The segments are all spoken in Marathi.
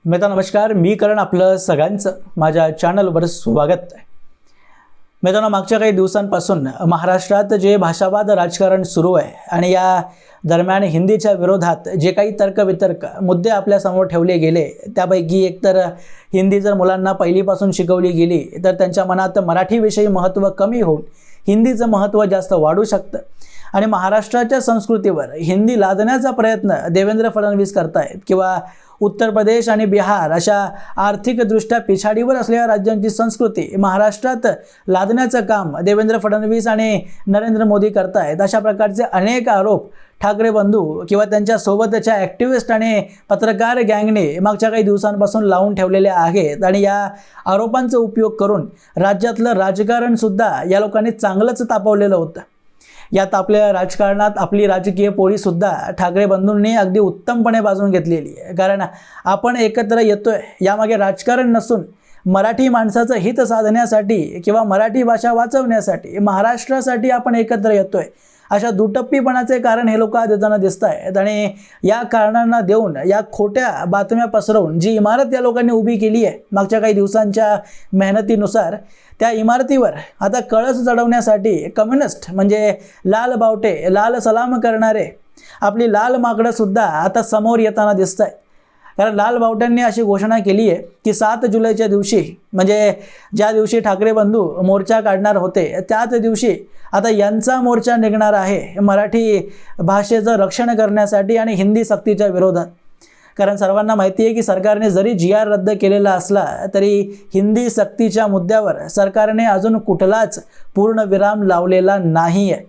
मित्रांनो नमस्कार, मी करण आपलं सगळ्यांचं माझ्या चॅनलवर स्वागत आहे। मित्रांनो मागच्या काही दिवसांपासून महाराष्ट्रात जे भाषावाद राजकारण सुरू आहे आणि या दरम्यान हिंदीच्या विरोधात जे काही तर्कवितर्क मुद्दे आपल्या समोर ठेवले गेले त्यापैकी एक तर हिंदी जर मुलांना पहिलीपासून शिकवली गेली तर त्यांच्या मनात मराठीविषयी महत्त्व कमी होऊन हिंदीचं महत्त्व जास्त वाढू शकतं आणि महाराष्ट्राच्या संस्कृतीवर हिंदी लादण्याचा प्रयत्न देवेंद्र फडणवीस करतायत किंवा उत्तर प्रदेश आणि बिहार अशा आर्थिकदृष्ट्या पिछाडीवर असलेल्या राज्यांची संस्कृती महाराष्ट्रात लादण्याचं काम देवेंद्र फडणवीस आणि नरेंद्र मोदी करतायत। अशा प्रकारचे अनेक आरोप ठाकरे बंधू किंवा त्यांच्या सोबतच्या ॲक्टिव्हिस्ट आणि पत्रकार गँगने मागच्या काही दिवसांपासून लावून ठेवलेले आहेत आणि या आरोपांचा उपयोग करून राज्यातलं राजकारण सुद्धा या लोकांनी चांगलंच तापवलेलं होतं। यात आपल्या राजकारणात आपली राजकीय पोळीसुद्धा ठाकरे बंधूंनी अगदी उत्तमपणे बाजून घेतलेली आहे। कारण आपण एकत्र येतोय यामागे राजकारण नसून मराठी माणसाचं हित साधण्यासाठी किंवा मराठी भाषा वाचवण्यासाठी महाराष्ट्रासाठी आपण एकत्र येतोय अशा दुटप्पीपणाचे कारण हे लोक देताना दिसत आहेत आणि या कारणांना देऊन या खोट्या बातम्या पसरवून जी इमारत या लोकांनी उभी केली आहे मागच्या काही दिवसांच्या मेहनतीनुसार त्या इमारतीवर आता कळस चढवण्यासाठी कम्युनिस्ट म्हणजे लाल बावटे लाल सलाम करणारे आपली लाल माकडं सुद्धा आता समोर येताना दिसत आहेत। कारण लाल बावट्यांनी अशी घोषणा केली आहे की 7 जुलैच्या दिवशी म्हणजे ज्या दिवशी ठाकरे बंधू मोर्चा काढणार होते त्याच दिवशी आता यांचा मोर्चा निघणार आहे मराठी भाषेचं रक्षण करण्यासाठी आणि हिंदी सक्तीच्या विरोधात। कारण सर्वांना माहिती आहे की सरकारने जरी GR रद्द केलेला असला तरी हिंदी सक्तीच्या मुद्द्यावर सरकारने अजून कुठलाच पूर्ण विराम लावलेला नाही आहे।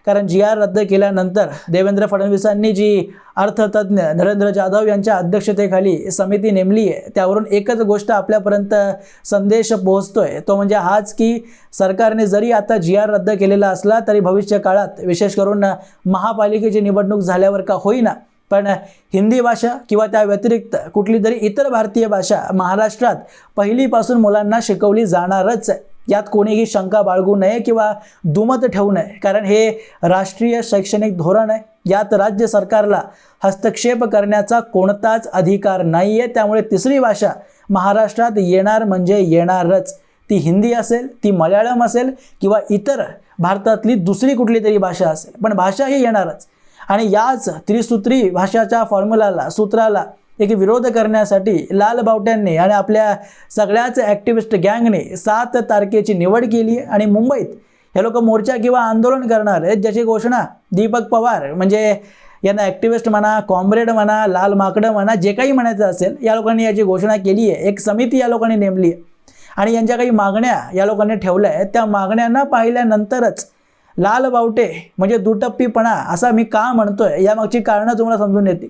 कारण GR रद्द केल्यानंतर देवेंद्र फडणवीसांनी जी अर्थतज्ञ नरेंद्र जाधव यांच्या अध्यक्षतेखाली समिती नेमली आहे त्यावरून एकच गोष्ट आपल्यापर्यंत संदेश पोहोचतोय तो म्हणजे हाच की सरकारने जरी आता GR रद्द केलेला असला तरी भविष्य काळात विशेष करून महापालिकेची निवडणूक झाल्यावर का होईना पण हिंदी भाषा किंवा त्या व्यतिरिक्त कुठली तरी इतर भारतीय भाषा महाराष्ट्रात पहिलीपासून मुलांना शिकवली जाणारच आहे। यात कोणीही शंका बाळगू नये किंवा दुमत ठेवू नये कारण हे राष्ट्रीय शैक्षणिक धोरण आहे। यात राज्य सरकारला हस्तक्षेप करण्याचा कोणताच अधिकार नाही आहे। त्यामुळे तिसरी भाषा महाराष्ट्रात येणार म्हणजे येणारच। ती हिंदी असेल, ती मल्याळम असेल किंवा इतर भारतातली दुसरी कुठली तरी भाषा असेल पण भाषा ही येणारच। आणि याच त्रिसूत्री भाषाच्या फॉर्म्युलाला सूत्राला एक विरोध करण्यासाठी लाल बावट्यांनी आणि आपल्या सगळ्याच ॲक्टिव्हिस्ट गँगने 7 तारखेची निवड केली आणि मुंबईत हे लोक मोर्चा किंवा आंदोलन करणार आहेत ज्याची घोषणा दीपक पवार म्हणजे यांना ॲक्टिव्हिस्ट म्हणा, कॉम्रेड म्हणा, लाल माकडं म्हणा, जे काही म्हणायचं असेल या लोकांनी याची घोषणा केली आहे। एक समिती या लोकांनी नेमली आहे आणि यांच्या काही मागण्या या लोकांनी ठेवल्या आहेत। त्या मागण्यांना पाहिल्यानंतरच लाल बावटे म्हणजे दुटप्पीपणा असा मी का म्हणतोय यामागची कारणं तुम्हाला समजून येतील।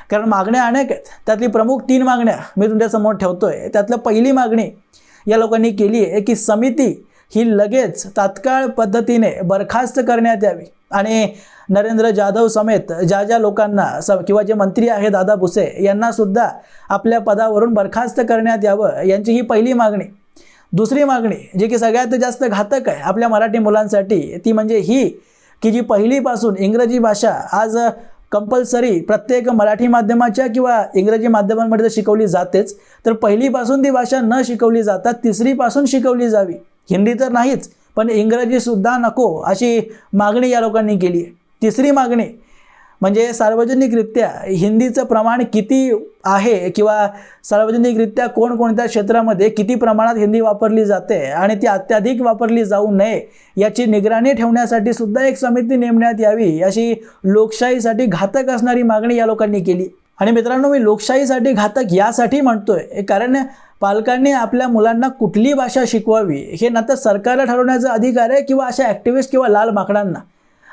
कारण मागण्या अनेक आहेत, त्यातली प्रमुख 3 मागण्या मी तुमच्यासमोर ठेवतोय। त्यातलं पहिली मागणी या लोकांनी केली आहे की समिती ही लगेच तात्काळ पद्धतीने बरखास्त करण्यात यावी आणि नरेंद्र जाधव समेत ज्या लोकांना किंवा जे मंत्री आहेत दादा भुसे यांना सुद्धा आपल्या पदावरून बरखास्त करण्यात यावं यांची ही पहिली मागणी। दुसरी मागणी जी की सगळ्यात जास्त घातक आहे आपल्या मराठी मुलांसाठी ती म्हणजे ही की जी पहिलीपासून इंग्रजी भाषा आज कंपल्सरी प्रत्येक मराठी माध्यमाच्या किंवा इंग्रजी माध्यमांमध्ये शिकवली जातेच तर पहिलीपासून ती भाषा न शिकवली जाता तिसरीपासून शिकवली जावी। हिंदी तर नाहीच पण इंग्रजीसुद्धा नको अशी मागणी या लोकांनी केली आहे। तिसरी मागणी म्हणजे सार्वजनिकरित्या हिंदीचं प्रमाण किती आहे किंवा सार्वजनिकरित्या कोणकोणत्या क्षेत्रामध्ये किती प्रमाणात हिंदी वापरली जाते आणि ती अत्याधिक वापरली जाऊ नये याची निगराणी ठेवण्यासाठी सुद्धा एक समिती नेमण्यात यावी अशी लोकशाहीसाठी घातक असणारी मागणी या लोकांनी केली। आणि मित्रांनो मी लोकशाहीसाठी घातक यासाठी म्हणतोय कारण पालकांनी आपल्या मुलांना कुठली भाषा शिकवावी हे ना तर सरकारला ठरवण्याचा अधिकार आहे किंवा अशा ॲक्टिव्हिस्ट किंवा लाल माकडांना।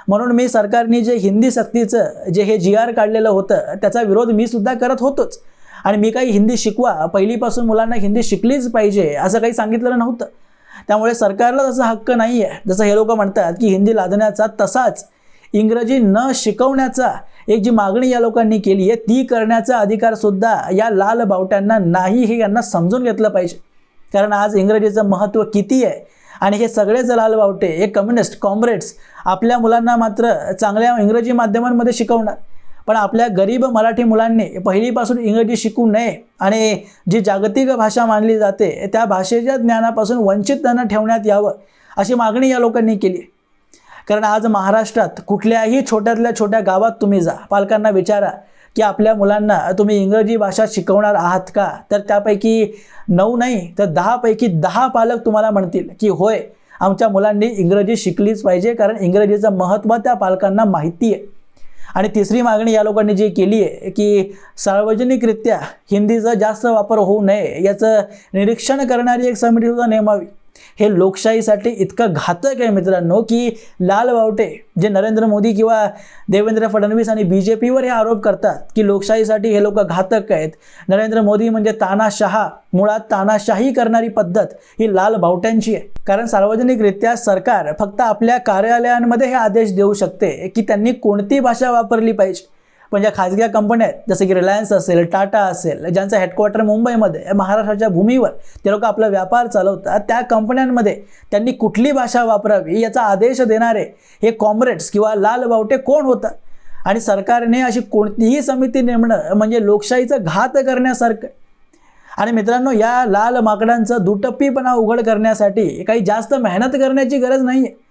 म्हणून मी सरकारने जे हिंदी सक्तीचं जे हे GR काढलेलं होतं त्याचा विरोध मी सुद्धा करत होतोच आणि मी काही हिंदी शिकवा पहिलीपासून मुलांना हिंदी शिकलीच पाहिजे असं काही सांगितलेलं नव्हतं। त्यामुळे सरकारला तसा हक्क नाही आहे जसं हे लोक म्हणतात की हिंदी लादण्याचा तसाच इंग्रजी न शिकवण्याचा एक जी मागणी या लोकांनी केली आहे ती करण्याचा अधिकार सुद्धा या लाल बावट्यांना नाही हे यांना समजून घेतलं पाहिजे। कारण आज इंग्रजीचं महत्त्व किती आहे आणि हे सगळेच लाल बावटे हे कम्युनिस्ट कॉम्रेड्स आपल्या मुलांना मात्र चांगल्या इंग्रजी माध्यमांमध्ये शिकवणार पण आपल्या गरीब मराठी मुलांनी पहिलीपासून इंग्रजी शिकू नये आणि जी जागतिक भाषा मानली जाते त्या भाषेच्या ज्ञानापासून वंचित त्यांना ठेवण्यात यावं अशी मागणी या लोकांनी केली आहे. कारण आज महाराष्ट्रात कुठल्याही छोट्यातल्या छोट्या गावात तुम्ही जा, पालकांना विचारा की आपल्या मुलांना तुम्ही इंग्रजी भाषा शिकवणार आहात का, तर त्यापैकी 9 नाही तर 10 पैकी 10 पालक तुम्हाला म्हणतील की होय, आमच्या मुलांनी इंग्रजी शिकलीच पाहिजे, कारण इंग्रजीचं महत्त्व त्या पालकांना माहिती आहे. आणि तिसरी मागणी या लोकांनी जी केली आहे की सार्वजनिकरित्या हिंदीचा जास्त वापर होऊ नये याचं निरीक्षण करणारी एक समिती सुद्धा नेमावी. हे लोकशाहीसाठी इतकं घातक आहे मित्रांनो की लाल बावटे जे नरेंद्र मोदी किंवा देवेंद्र फडणवीस आणि BJPवर हे आरोप करतात की लोकशाहीसाठी हे लोक घातक आहेत. नरेंद्र मोदी म्हणजे तानाशहा, मुळात तानाशाही करणारी पद्धत ही लाल बावट्यांची आहे. कारण सार्वजनिकरित्या सरकार फक्त आपल्या कार्यालयांमध्ये हे आदेश देऊ शकते की त्यांनी कोणती भाषा वापरली पाहिजे. पण ज्या खाजगी कंपन्या आहेत जसे की रिलायन्स असेल, टाटा असेल, ज्यांचं हेडक्वार्टर मुंबईमध्ये महाराष्ट्राच्या भूमीवर ते लोक आपला व्यापार चालवतात, त्या कंपन्यांमध्ये त्यांनी कुठली भाषा वापरावी याचा आदेश देणारे हे कॉम्रेड्स किंवा लाल बावटे कोण होतात. आणि सरकारने अशी कोणतीही समिती नेमणं म्हणजे लोकशाहीचं घात करण्यासारखं. आणि मित्रांनो, या लाल माकडांचं दुटप्पीपणा उघड करण्यासाठी काही जास्त मेहनत करण्याची गरज नाही आहे.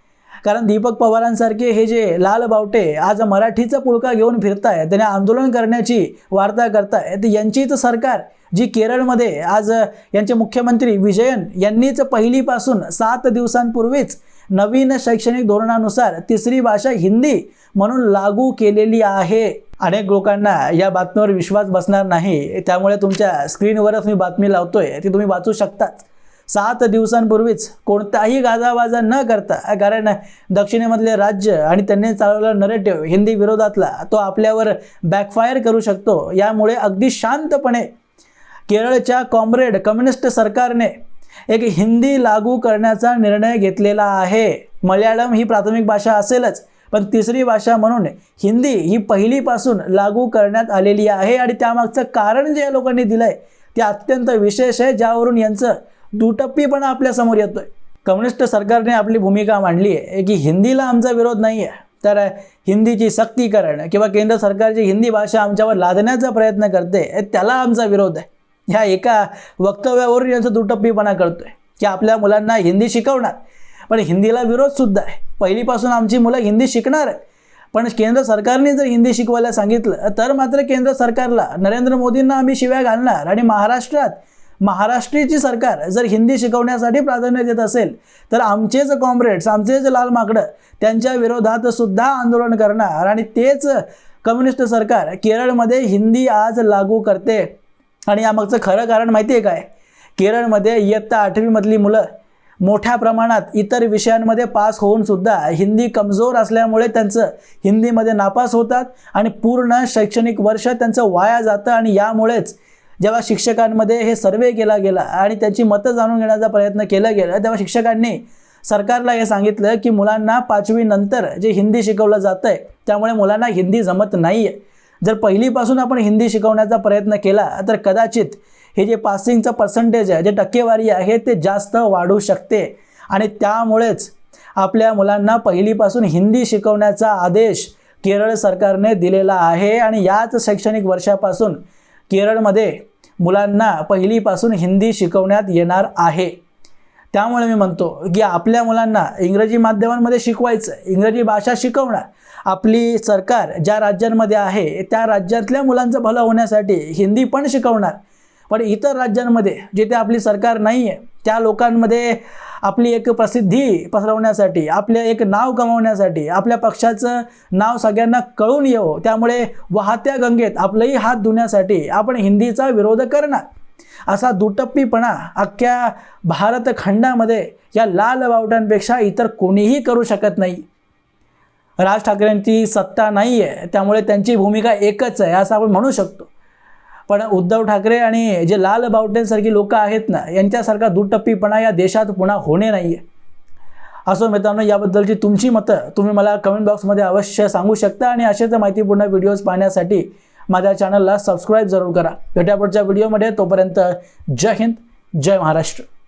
कारण दीपक पवारांसारखे हे जे लाल बावटे आज मराठीचा पुळका घेऊन फिरताय, त्याने आंदोलन करण्याची वार्ता करतायत, यांचीच सरकार जी केरळमध्ये आज यांचे मुख्यमंत्री विजयन यांनीच पहिलीपासून 7 दिवसांपूर्वीच नवीन शैक्षणिक धोरणानुसार तिसरी भाषा हिंदी म्हणून लागू केलेली आहे. अनेक लोकांना या बातमीवर विश्वास बसणार नाही, त्यामुळे तुमच्या स्क्रीनवरच मी बातमी लावतोय, ती तुम्ही वाचू शकताच. 7 दिवसांपूर्वीच कोणताही गाजावाजा न करता, कारण दक्षिणेमधले राज्य आणि त्यांनी चालवलेला नरेटिव्ह हिंदी विरोधातला तो आपल्यावर बॅकफायर करू शकतो. यामुळे अगदी शांतपणे केरळच्या कॉम्रेड कम्युनिस्ट सरकारने एक हिंदी लागू करण्याचा निर्णय घेतलेला आहे. मल्याळम ही प्राथमिक भाषा असेलच, पण तिसरी भाषा म्हणून हिंदी ही पहिलीपासून लागू करण्यात आलेली आहे. आणि त्यामागचं कारण जे या लोकांनी दिलं आहे ते अत्यंत विशेष आहे, ज्यावरून यांचं दुटप्पीपणा आपल्या समोर येतोय. कम्युनिस्ट सरकारने आपली भूमिका मांडली आहे की हिंदीला आमचा विरोध नाही आहे, तर हिंदीची सक्तीकरण किंवा केंद्र सरकारची हिंदी भाषा आमच्यावर लादण्याचा प्रयत्न करते त्याला आमचा विरोध आहे. ह्या एका वक्तव्यावरून यांचा दुटप्पीपणा करतोय की आपल्या मुलांना हिंदी शिकवणार, पण हिंदीला विरोध सुद्धा आहे. पहिलीपासून आमची मुलं हिंदी शिकणार आहेत, पण केंद्र सरकारने जर हिंदी शिकवायला सांगितलं तर मात्र केंद्र सरकारला, नरेंद्र मोदींना आम्ही शिव्या घालणार. आणि महाराष्ट्राची सरकार जर हिंदी शिकवण्यासाठी प्राधान्य देत असेल तर आमचेच कॉम्रेड्स, आमचेच लाल माकडं त्यांच्या विरोधात सुद्धा आंदोलन करणार. आणि तेच कम्युनिस्ट सरकार केरळमध्ये हिंदी आज लागू करते. आणि यामागचं खरं कारण माहिती आहे काय? केरळमध्ये इयत्ता 8वी मधली मुलं मोठ्या प्रमाणात इतर विषयांमध्ये पास होऊन सुद्धा हिंदी कमजोर असल्यामुळे त्यांचं हिंदीमध्ये नापास होतात आणि पूर्ण शैक्षणिक वर्ष त्यांचं वाया जातं. आणि यामुळेच जेव्हा शिक्षकांमध्ये हे सर्वे केला गेला आणि त्याची मतं जाणून घेण्याचा प्रयत्न केला गेला, तेव्हा शिक्षकांनी सरकारला हे सांगितलं की मुलांना 5वी नंतर जे हिंदी शिकवलं जातं आहे त्यामुळे मुलांना हिंदी जमत नाही आहे. जर पहिलीपासून आपण हिंदी शिकवण्याचा प्रयत्न केला तर कदाचित हे जे पासिंगचं पर्सेंटेज आहे, जे टक्केवारी आहे, ते जास्त वाढू शकते. आणि त्यामुळेच आपल्या मुलांना पहिलीपासून हिंदी शिकवण्याचा आदेश केरळ सरकारने दिलेला आहे. आणि याच शैक्षणिक वर्षापासून केरळमध्ये मुलांना पहिलीपासून हिंदी शिकवण्यात येणार आहे. त्यामुळे मी म्हणतो की आपल्या मुलांना इंग्रजी माध्यमांमध्ये शिकवायचं, इंग्रजी भाषा शिकवणार. आपली सरकार ज्या राज्यांमध्ये आहे त्या राज्यातल्या मुलांचं भलं होण्यासाठी हिंदी पण शिकवणार. पण इतर राज्यांमध्ये जिथे आपली सरकार नाही आहे त्या लोकांमध्ये आपली एक प्रसिद्धी पसरवण्यासाठी, आपले एक नाव कमावण्यासाठी, आपल्या पक्षाचं नाव सगळ्यांना कळून येवो, त्यामुळे वाहत्या गंगेत आपलंही हात धुण्यासाठी आपण हिंदीचा विरोध करणार. असा दुटप्पीपणा अख्ख्या भारतखंडामध्ये या लाल बावटांपेक्षा इतर कोणीही करू शकत नाही. राज ठाकरेंची सत्ता नाही आहे त्यामुळे त्यांची भूमिका एकच आहे असं आपण म्हणू शकतो. पण उद्धव ठाकरे आणि जे लाल बावटेंसारखी लोक आहेत ना, यांच्यासारखा दुटप्पीपणा या देशात पुन्हा होणे नाही आहे. असो मित्रांनो, याबद्दलची तुमची मतं तुम्ही मला कमेंट बॉक्समध्ये अवश्य सांगू शकता. आणि अशाच माहितीपूर्ण व्हिडिओज पाहण्यासाठी माझ्या चॅनलला सबस्क्राईब जरूर करा. भेटूया पुढच्या व्हिडिओमध्ये. तोपर्यंत जय हिंद, जय महाराष्ट्र.